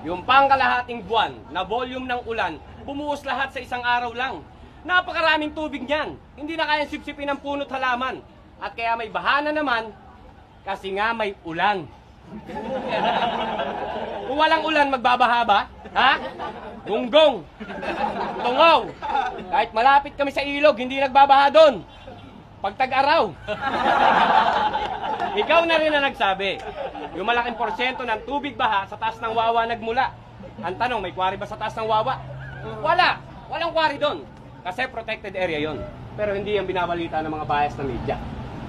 Yung pangkalahating buwan na volume ng ulan, bumuhos lahat sa isang araw lang. Napakaraming tubig niyan. Hindi na kayang sipsipin ng puno't halaman. At kaya may bahana naman, kasi nga may ulan. Kung walang ulan, magbabaha ba? Ha? Gunggong, tungaw. Kahit malapit kami sa ilog, hindi nagbabaha doon. Pag tag-araw. Ikaw na rin na nagsabi, yung malaking porsyento ng tubig baha sa taas ng Wawa nagmula. Ang tanong, may quarry ba sa taas ng Wawa? Wala. Walang quarry doon. Kasi protected area yon. Pero hindi yung binabalita ng mga bias na media.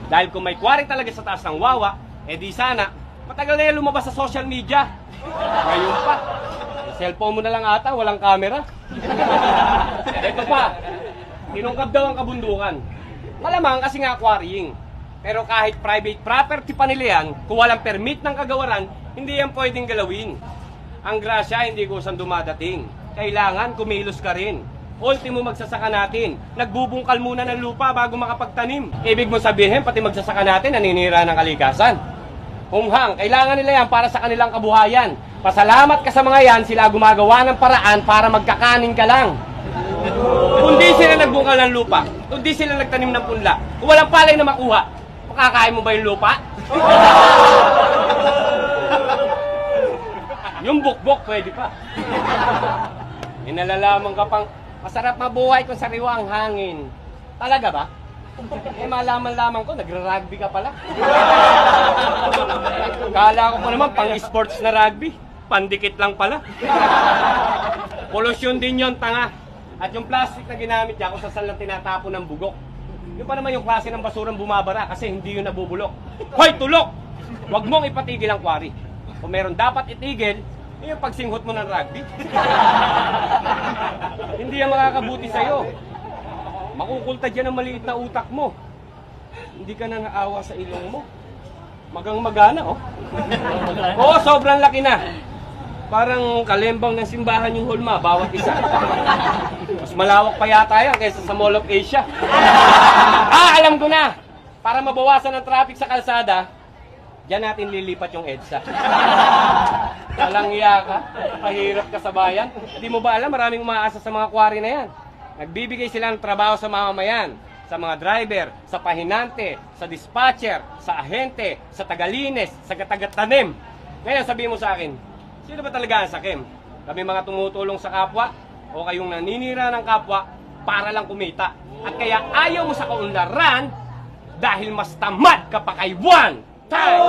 Dahil kung may quarry talaga sa taas ng Wawa, di sana, matagal na yan lumabas sa social media. Ngayon pa. Yung cellphone mo na lang ata, walang camera. Ito pa, tinungkab daw ang kabundukan. Malamang kasi nga quarrying. Pero kahit private property pa nila yan, kung walang permit ng kagawaran, hindi yan pwedeng galawin. Ang grasya, hindi kusang dumadating. Kailangan kumilos ka rin. Ultimo magsasaka natin. Nagbubungkal muna ng lupa bago makapagtanim. Ibig mo sabihin, pati magsasaka natin, naninira ng kalikasan. Humhang, kailangan nila yan para sa kanilang kabuhayan. Pasalamat ka sa mga yan, sila gumagawa ng paraan para magkakanin ka lang. Kung di sila nagbungkal ng lupa, kung di sila nagtanim ng punla, kung walang palay na makuha, makakain mo ba yung lupa? Yung bukbok, pwede pa. Inalalaman ka pang, masarap mabuhay kung sariwa ang hangin. Talaga ba? Malaman-laman ko, nagra-rugby ka pala. Kala ko pa naman, pang-sports na rugby. Pandikit lang pala. Polusyon din yon, tanga. At yung plastic na ginamit niya, kung saan lang tinatapon ng bugok. Yun pa naman yung klase ng basurang bumabara kasi hindi yun nabubulok. Hoy, tulok! Huwag mong ipatigil ang quarry. Kung meron dapat itigil, yung pagsinghot mo ng rugby. Hindi yan makakabuti sa'yo. Makukultad yan ang maliit na utak mo. Hindi ka na naawa sa ilong mo. Magang magana, oh. Oo, sobrang laki na. Parang kalembang ng simbahan yung hulma, bawat isa. Mas malawak pa yata yan kaysa sa Mall of Asia. Alam ko na! Para mabawasan ang traffic sa kalsada, diyan natin lilipat yung EDSA. Walang iya ka, pahirap ka sa bayan. Hindi mo ba alam, maraming umaasa sa mga quarry na yan. Nagbibigay sila ng trabaho sa mamamayan, sa mga driver, sa pahinante, sa dispatcher, sa ahente, sa tagalinis, sa taga-tanim. Ngayon sabihin mo sa akin, sino ba talaga ang sakim? Kami mga tumutulong sa kapwa o kayong naninira ng kapwa para lang kumita. At kaya ayaw mo sa kaunlaran dahil mas tamad ka pa kay one time!